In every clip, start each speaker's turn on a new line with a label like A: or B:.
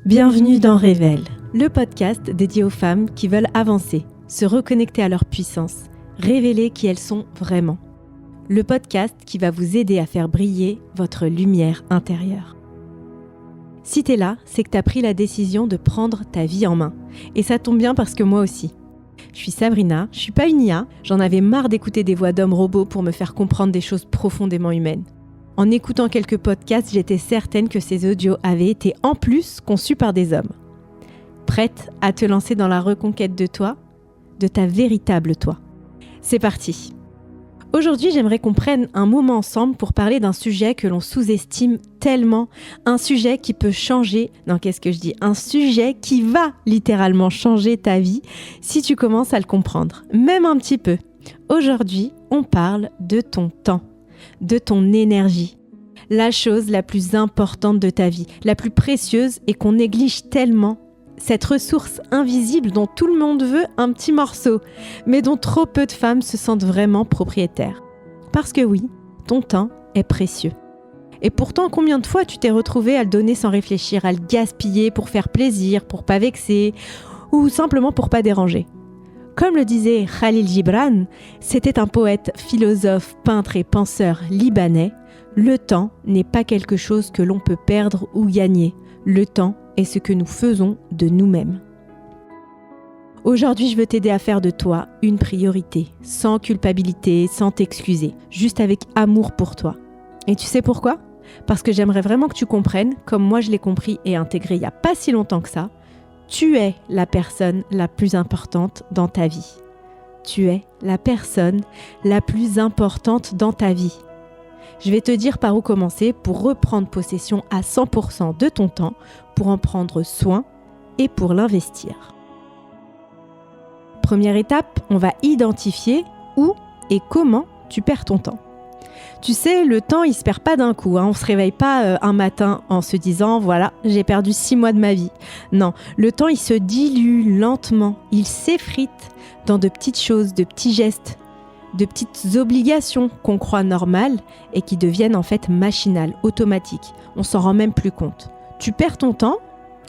A: Bienvenue dans Révèle, le podcast dédié aux femmes qui veulent avancer, se reconnecter à leur puissance, révéler qui elles sont vraiment. Le podcast qui va vous aider à faire briller votre lumière intérieure. Si t'es là, c'est que t'as pris la décision de prendre ta vie en main. Et ça tombe bien parce que moi aussi. Je suis Sabrina, je suis pas une IA, j'en avais marre d'écouter des voix d'hommes robots pour me faire comprendre des choses profondément humaines. En écoutant quelques podcasts, j'étais certaine que ces audios avaient été en plus conçus par des hommes. Prête à te lancer dans la reconquête de toi, de ta véritable toi. C'est parti. Aujourd'hui, j'aimerais qu'on prenne un moment ensemble pour parler d'un sujet que l'on sous-estime tellement, un sujet qui peut changer, un sujet qui va littéralement changer ta vie si tu commences à le comprendre, même un petit peu. Aujourd'hui, on parle de ton temps, de ton énergie, la chose la plus importante de ta vie, la plus précieuse et qu'on néglige tellement. Cette ressource invisible dont tout le monde veut un petit morceau, mais dont trop peu de femmes se sentent vraiment propriétaires. Parce que oui, ton temps est précieux. Et pourtant, combien de fois tu t'es retrouvée à le donner sans réfléchir, à le gaspiller pour faire plaisir, pour pas vexer, ou simplement pour pas déranger. Comme le disait Khalil Gibran, c'était un poète, philosophe, peintre et penseur libanais, le temps n'est pas quelque chose que l'on peut perdre ou gagner. Le temps est ce que nous faisons de nous-mêmes. Aujourd'hui, je veux t'aider à faire de toi une priorité, sans culpabilité, sans t'excuser, juste avec amour pour toi. Et tu sais pourquoi ? Parce que j'aimerais vraiment que tu comprennes, comme moi je l'ai compris et intégré il n'y a pas si longtemps que ça, tu es la personne la plus importante dans ta vie. Tu es la personne la plus importante dans ta vie. Je vais te dire par où commencer pour reprendre possession à 100% de ton temps, pour en prendre soin et pour l'investir. Première étape, on va identifier où et comment tu perds ton temps. Tu sais, le temps, il se perd pas d'un coup. On se réveille pas un matin en se disant « Voilà, j'ai perdu 6 mois de ma vie ». Non, le temps, il se dilue lentement. Il s'effrite dans de petites choses, de petits gestes, de petites obligations qu'on croit normales et qui deviennent en fait machinales, automatiques. On s'en rend même plus compte. Tu perds ton temps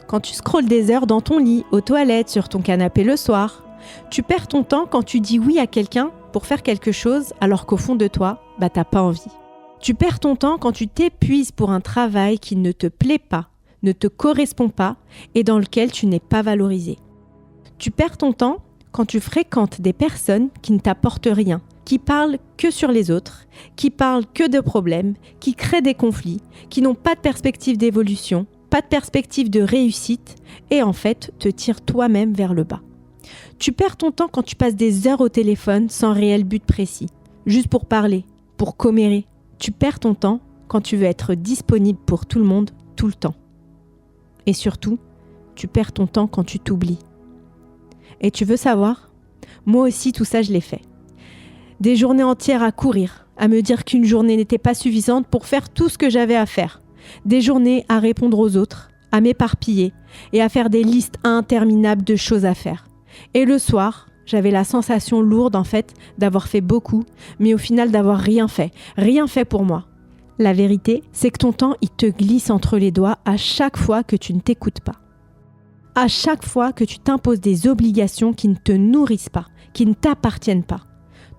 A: quand tu scrolles des heures dans ton lit, aux toilettes, sur ton canapé le soir. Tu perds ton temps quand tu dis oui à quelqu'un pour faire quelque chose alors qu'au fond de toi, t'as pas envie. Tu perds ton temps quand tu t'épuises pour un travail qui ne te plaît pas, ne te correspond pas et dans lequel tu n'es pas valorisé. Tu perds ton temps quand tu fréquentes des personnes qui ne t'apportent rien, qui parlent que sur les autres, qui parlent que de problèmes, qui créent des conflits, qui n'ont pas de perspective d'évolution, pas de perspective de réussite et en fait te tirent toi-même vers le bas. Tu perds ton temps quand tu passes des heures au téléphone sans réel but précis, juste pour parler, pour commérer. Tu perds ton temps quand tu veux être disponible pour tout le monde, tout le temps. Et surtout, tu perds ton temps quand tu t'oublies. Et tu veux savoir ? Moi aussi, tout ça, je l'ai fait. Des journées entières à courir, à me dire qu'une journée n'était pas suffisante pour faire tout ce que j'avais à faire. Des journées à répondre aux autres, à m'éparpiller et à faire des listes interminables de choses à faire. Et le soir, j'avais la sensation lourde en fait d'avoir fait beaucoup, mais au final d'avoir rien fait pour moi. La vérité, c'est que ton temps, il te glisse entre les doigts à chaque fois que tu ne t'écoutes pas. À chaque fois que tu t'imposes des obligations qui ne te nourrissent pas, qui ne t'appartiennent pas.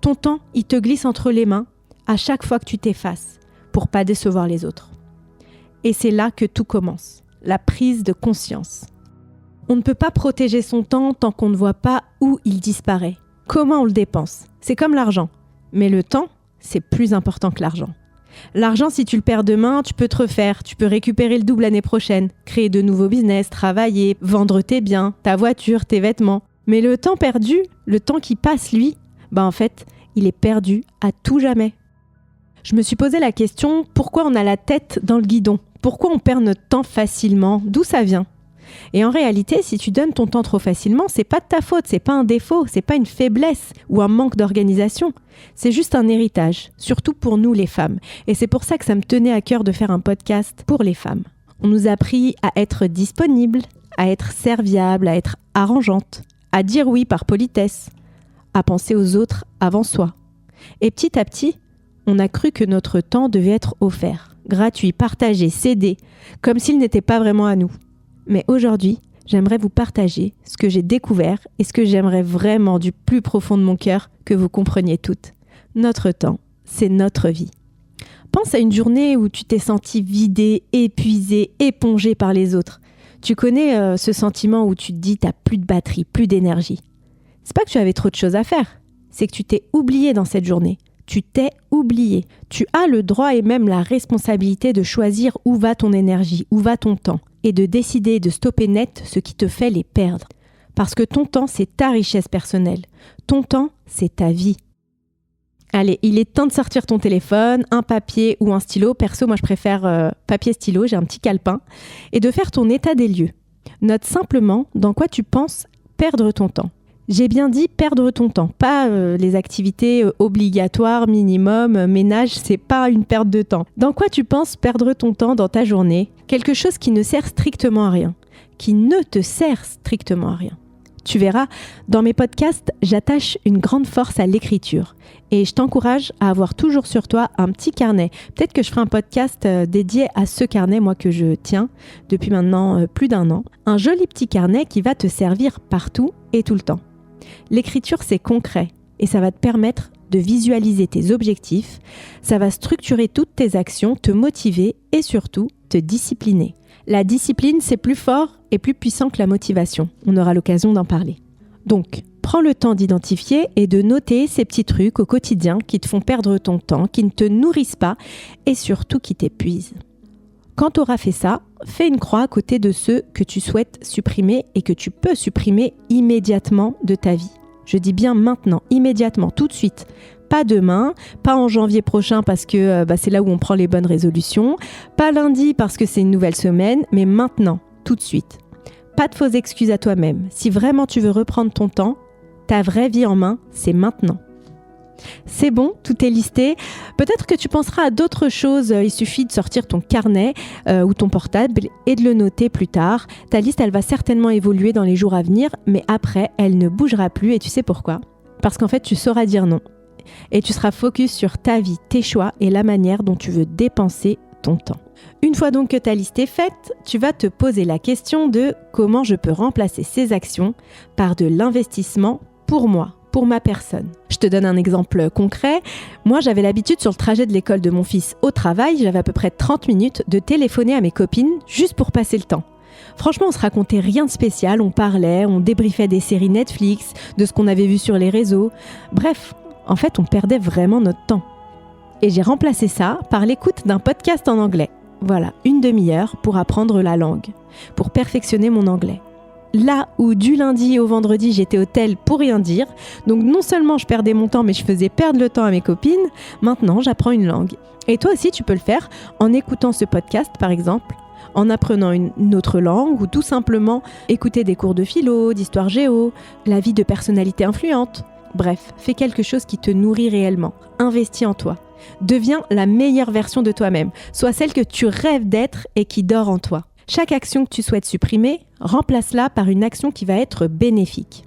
A: Ton temps, il te glisse entre les mains à chaque fois que tu t'effaces pour pas décevoir les autres. Et c'est là que tout commence, la prise de conscience. On ne peut pas protéger son temps tant qu'on ne voit pas où il disparaît, comment on le dépense. C'est comme l'argent, mais le temps, c'est plus important que l'argent. L'argent, si tu le perds demain, tu peux te refaire, tu peux récupérer le double l'année prochaine, créer de nouveaux business, travailler, vendre tes biens, ta voiture, tes vêtements. Mais le temps perdu, le temps qui passe lui, en fait, il est perdu à tout jamais. Je me suis posé la question, pourquoi on a la tête dans le guidon ? Pourquoi on perd notre temps facilement ? D'où ça vient ? Et en réalité, si tu donnes ton temps trop facilement, c'est pas de ta faute, c'est pas un défaut, c'est pas une faiblesse ou un manque d'organisation. C'est juste un héritage, surtout pour nous les femmes. Et c'est pour ça que ça me tenait à cœur de faire un podcast pour les femmes. On nous a appris à être disponible, à être serviable, à être arrangeante, à dire oui par politesse, à penser aux autres avant soi. Et petit à petit, on a cru que notre temps devait être offert, gratuit, partagé, cédé, comme s'il n'était pas vraiment à nous. Mais aujourd'hui, j'aimerais vous partager ce que j'ai découvert et ce que j'aimerais vraiment du plus profond de mon cœur que vous compreniez toutes. Notre temps, c'est notre vie. Pense à une journée où tu t'es senti vidé, épuisé, épongé par les autres. Tu connais ce sentiment où tu te dis t'as plus de batterie, plus d'énergie. C'est pas que tu avais trop de choses à faire, c'est que tu t'es oublié dans cette journée. Tu t'es oublié. Tu as le droit et même la responsabilité de choisir où va ton énergie, où va ton temps, et de décider de stopper net ce qui te fait les perdre. Parce que ton temps, c'est ta richesse personnelle. Ton temps, c'est ta vie. Allez, il est temps de sortir ton téléphone, un papier ou un stylo. Perso, moi je préfère papier-stylo, j'ai un petit calepin. Et de faire ton état des lieux. Note simplement dans quoi tu penses perdre ton temps. J'ai bien dit perdre ton temps, pas les activités obligatoires, minimum, ménage, c'est pas une perte de temps. Dans quoi tu penses perdre ton temps dans ta journée ? Quelque chose qui ne sert strictement à rien, qui ne te sert strictement à rien. Tu verras, dans mes podcasts, j'attache une grande force à l'écriture et je t'encourage à avoir toujours sur toi un petit carnet. Peut-être que je ferai un podcast dédié à ce carnet, moi que je tiens depuis maintenant plus d'1 an. Un joli petit carnet qui va te servir partout et tout le temps. L'écriture, c'est concret et ça va te permettre de visualiser tes objectifs, ça va structurer toutes tes actions, te motiver et surtout te discipliner. La discipline, c'est plus fort et plus puissant que la motivation. On aura l'occasion d'en parler. Donc, prends le temps d'identifier et de noter ces petits trucs au quotidien qui te font perdre ton temps, qui ne te nourrissent pas et surtout qui t'épuisent. Quand tu auras fait ça, fais une croix à côté de ceux que tu souhaites supprimer et que tu peux supprimer immédiatement de ta vie. Je dis bien maintenant, immédiatement, tout de suite. Pas demain, pas en janvier prochain parce que c'est là où on prend les bonnes résolutions, pas lundi parce que c'est une nouvelle semaine, mais maintenant, tout de suite. Pas de fausses excuses à toi-même. Si vraiment tu veux reprendre ton temps, ta vraie vie en main, c'est maintenant. C'est bon, tout est listé. Peut-être que tu penseras à d'autres choses. Il suffit de sortir ton carnet ou ton portable et de le noter plus tard. Ta liste, elle va certainement évoluer dans les jours à venir, mais après, elle ne bougera plus. Et tu sais pourquoi ? Parce qu'en fait, tu sauras dire non. Et tu seras focus sur ta vie, tes choix et la manière dont tu veux dépenser ton temps. Une fois donc que ta liste est faite, tu vas te poser la question de comment je peux remplacer ces actions par de l'investissement pour moi, pour ma personne. Je te donne un exemple concret. Moi, j'avais l'habitude sur le trajet de l'école de mon fils au travail, j'avais à peu près 30 minutes de téléphoner à mes copines juste pour passer le temps. Franchement, on se racontait rien de spécial, on parlait, on débriefait des séries Netflix, de ce qu'on avait vu sur les réseaux. Bref, en fait, on perdait vraiment notre temps. Et j'ai remplacé ça par l'écoute d'un podcast en anglais. Voilà, 1 demi-heure pour apprendre la langue, pour perfectionner mon anglais. Là où du lundi au vendredi, j'étais au tel pour rien dire, donc non seulement je perdais mon temps, mais je faisais perdre le temps à mes copines, maintenant j'apprends une langue. Et toi aussi, tu peux le faire en écoutant ce podcast, par exemple, en apprenant une autre langue ou tout simplement écouter des cours de philo, d'histoire géo, la vie de personnalités influentes. Bref, fais quelque chose qui te nourrit réellement. Investis en toi. Deviens la meilleure version de toi-même. Sois celle que tu rêves d'être et qui dort en toi. Chaque action que tu souhaites supprimer, remplace-la par une action qui va être bénéfique.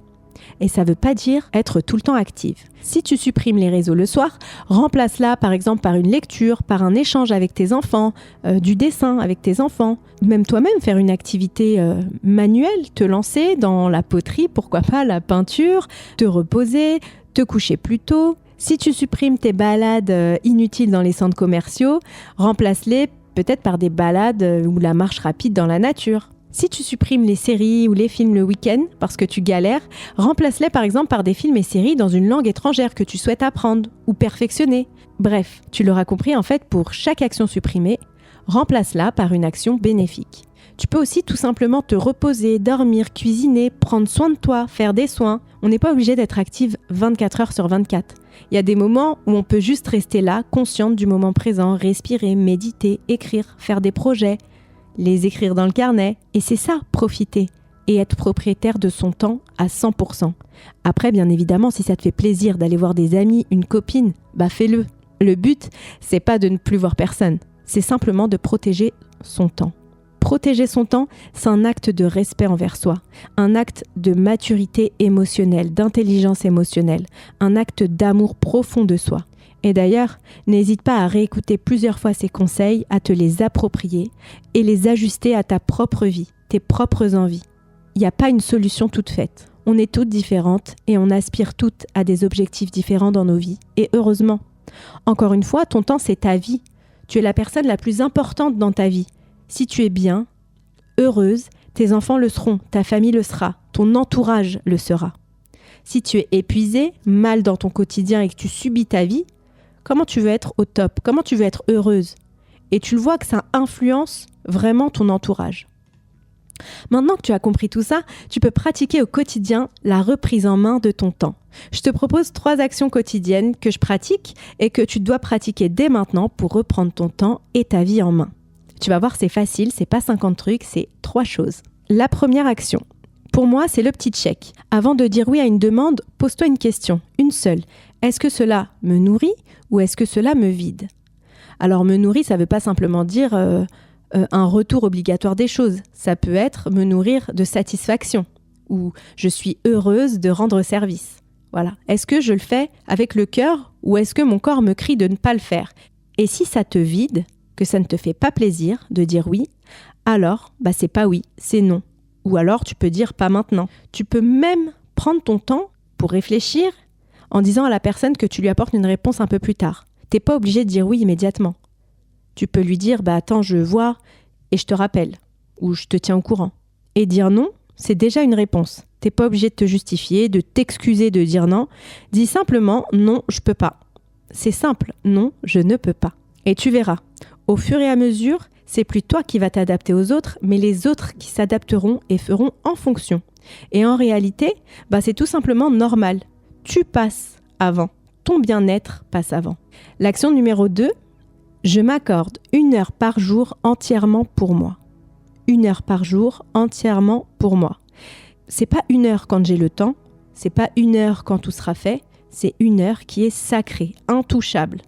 A: Et ça ne veut pas dire être tout le temps active. Si tu supprimes les réseaux le soir, remplace-la par exemple par une lecture, par un échange avec tes enfants, du dessin avec tes enfants. Même toi-même faire une activité manuelle, te lancer dans la poterie, pourquoi pas la peinture, te reposer, te coucher plus tôt. Si tu supprimes tes balades inutiles dans les centres commerciaux, remplace-les peut-être par des balades ou la marche rapide dans la nature. Si tu supprimes les séries ou les films le week-end parce que tu galères, remplace-les par exemple par des films et séries dans une langue étrangère que tu souhaites apprendre ou perfectionner. Bref, tu l'auras compris en fait, pour chaque action supprimée, remplace-la par une action bénéfique. Tu peux aussi tout simplement te reposer, dormir, cuisiner, prendre soin de toi, faire des soins. On n'est pas obligé d'être active 24 heures sur 24. Il y a des moments où on peut juste rester là, consciente du moment présent, respirer, méditer, écrire, faire des projets, les écrire dans le carnet. Et c'est ça, profiter et être propriétaire de son temps à 100%. Après, bien évidemment, si ça te fait plaisir d'aller voir des amis, une copine, fais-le. Le but, c'est pas de ne plus voir personne. C'est simplement de protéger son temps. Protéger son temps, c'est un acte de respect envers soi, un acte de maturité émotionnelle, d'intelligence émotionnelle, un acte d'amour profond de soi. Et d'ailleurs, n'hésite pas à réécouter plusieurs fois ces conseils, à te les approprier et les ajuster à ta propre vie, tes propres envies. Il n'y a pas une solution toute faite. On est toutes différentes et on aspire toutes à des objectifs différents dans nos vies. Et heureusement. Encore une fois, ton temps, c'est ta vie. Tu es la personne la plus importante dans ta vie. Si tu es bien, heureuse, tes enfants le seront, ta famille le sera, ton entourage le sera. Si tu es épuisée, mal dans ton quotidien et que tu subis ta vie, comment tu veux être au top? Comment tu veux être heureuse? Et tu le vois que ça influence vraiment ton entourage. Maintenant que tu as compris tout ça, tu peux pratiquer au quotidien la reprise en main de ton temps. Je te propose 3 actions quotidiennes que je pratique et que tu dois pratiquer dès maintenant pour reprendre ton temps et ta vie en main. Tu vas voir, c'est facile, c'est pas 50 trucs, c'est 3 choses. La première action, pour moi, c'est le petit check. Avant de dire oui à une demande, pose-toi une question, une seule. Est-ce que cela me nourrit ou est-ce que cela me vide? Alors me nourrit, ça veut pas simplement dire un retour obligatoire des choses. Ça peut être me nourrir de satisfaction ou je suis heureuse de rendre service. Voilà. Est-ce que je le fais avec le cœur ou est-ce que mon corps me crie de ne pas le faire? Et si ça te vide, que ça ne te fait pas plaisir de dire oui, alors c'est pas oui, c'est non. Ou alors tu peux dire pas maintenant. Tu peux même prendre ton temps pour réfléchir en disant à la personne que tu lui apportes une réponse un peu plus tard. T'es pas obligé de dire oui immédiatement. Tu peux lui dire attends, je vois et je te rappelle ou je te tiens au courant. Et dire non, c'est déjà une réponse. T'es pas obligé de te justifier, de t'excuser de dire non. Dis simplement non, je peux pas. C'est simple, non, je ne peux pas. Et tu verras, au fur et à mesure, c'est plus toi qui vas t'adapter aux autres, mais les autres qui s'adapteront et feront en fonction. Et en réalité, c'est tout simplement normal. Tu passes avant. Ton bien-être passe avant. L'action numéro 2, je m'accorde 1 heure par jour entièrement pour moi. 1 heure par jour entièrement pour moi. C'est pas 1 heure quand j'ai le temps, c'est pas 1 heure quand tout sera fait, c'est 1 heure qui est sacrée, intouchable.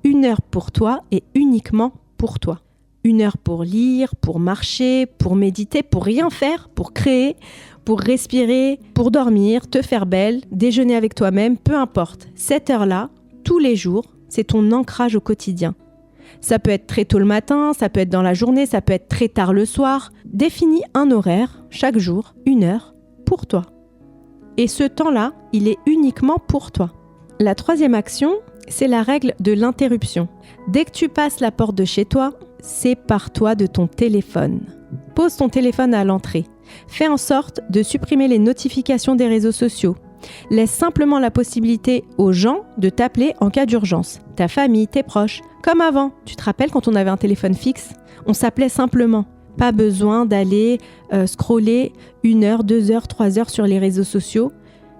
A: 1 heure pour toi et uniquement pour toi. 1 heure pour lire, pour marcher, pour méditer, pour rien faire, pour créer, pour respirer, pour dormir, te faire belle, déjeuner avec toi-même, peu importe. Cette heure-là, tous les jours, c'est ton ancrage au quotidien. Ça peut être très tôt le matin, ça peut être dans la journée, ça peut être très tard le soir. Définis un horaire, chaque jour, 1 heure, pour toi. Et ce temps-là, il est uniquement pour toi. La 3e action, c'est la règle de l'interruption. Dès que tu passes la porte de chez toi, sépare-toi de ton téléphone. Pose ton téléphone à l'entrée. Fais en sorte de supprimer les notifications des réseaux sociaux. Laisse simplement la possibilité aux gens de t'appeler en cas d'urgence. Ta famille, tes proches. Comme avant. Tu te rappelles quand on avait un téléphone fixe? On s'appelait simplement. Pas besoin d'aller scroller 1 heure, 2 heures, 3 heures sur les réseaux sociaux.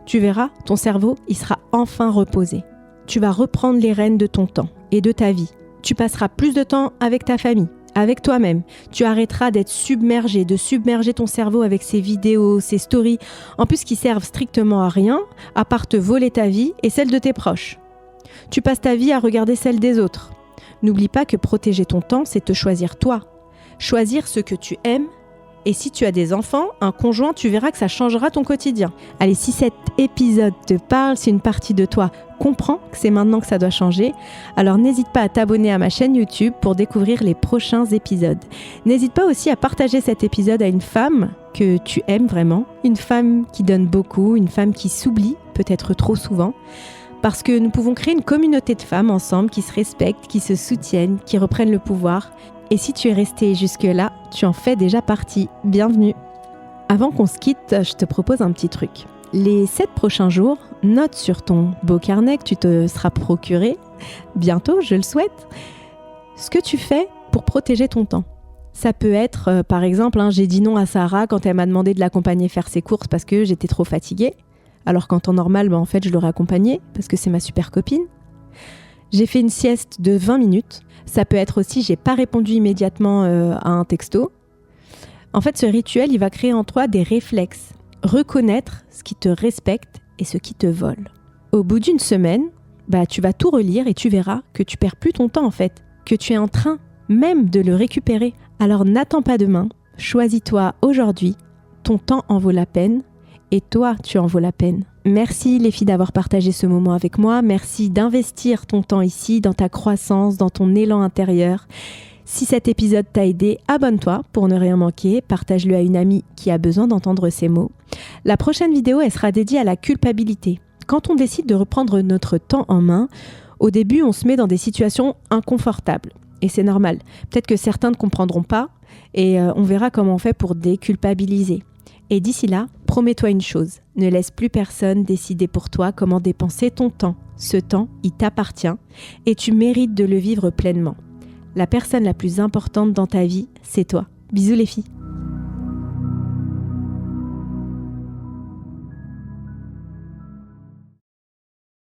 A: Tu verras, ton cerveau, il sera enfin reposé. Tu vas reprendre les rênes de ton temps et de ta vie. Tu passeras plus de temps avec ta famille, avec toi-même. Tu arrêteras d'être submergé, de submerger ton cerveau avec ces vidéos, ces stories, en plus qui servent strictement à rien, à part te voler ta vie et celle de tes proches. Tu passes ta vie à regarder celle des autres. N'oublie pas que protéger ton temps, c'est te choisir toi. Choisir ce que tu aimes. Et si tu as des enfants, un conjoint, tu verras que ça changera ton quotidien. Allez, si cet épisode te parle, si une partie de toi comprend que c'est maintenant que ça doit changer, alors n'hésite pas à t'abonner à ma chaîne YouTube pour découvrir les prochains épisodes. N'hésite pas aussi à partager cet épisode à une femme que tu aimes vraiment, une femme qui donne beaucoup, une femme qui s'oublie peut-être trop souvent, parce que nous pouvons créer une communauté de femmes ensemble qui se respectent, qui se soutiennent, qui reprennent le pouvoir. Et si tu es resté jusque-là, tu en fais déjà partie. Bienvenue. Avant qu'on se quitte, je te propose un petit truc. Les 7 prochains jours, note sur ton beau carnet que tu te seras procuré, bientôt, je le souhaite, ce que tu fais pour protéger ton temps. Ça peut être, par exemple, j'ai dit non à Sarah quand elle m'a demandé de l'accompagner faire ses courses parce que j'étais trop fatiguée. Alors qu'en temps normal, en fait, je l'aurais accompagnée parce que c'est ma super copine. J'ai fait une sieste de 20 minutes. Ça peut être aussi, j'ai pas répondu immédiatement à un texto. En fait, ce rituel, il va créer en toi des réflexes. Reconnaître ce qui te respecte et ce qui te vole. Au bout d'une semaine, tu vas tout relire et tu verras que tu perds plus ton temps en fait, que tu es en train même de le récupérer. Alors n'attends pas demain, choisis-toi aujourd'hui, ton temps en vaut la peine et toi, tu en vaux la peine. Merci les filles d'avoir partagé ce moment avec moi. Merci d'investir ton temps ici, dans ta croissance, dans ton élan intérieur. Si cet épisode t'a aidé, abonne-toi pour ne rien manquer. Partage-le à une amie qui a besoin d'entendre ces mots. La prochaine vidéo, elle sera dédiée à la culpabilité. Quand on décide de reprendre notre temps en main, au début, on se met dans des situations inconfortables. Et c'est normal. Peut-être que certains ne comprendront pas et on verra comment on fait pour déculpabiliser. Et d'ici là, promets-toi une chose, ne laisse plus personne décider pour toi comment dépenser ton temps. Ce temps, il t'appartient et tu mérites de le vivre pleinement. La personne la plus importante dans ta vie, c'est toi. Bisous les filles.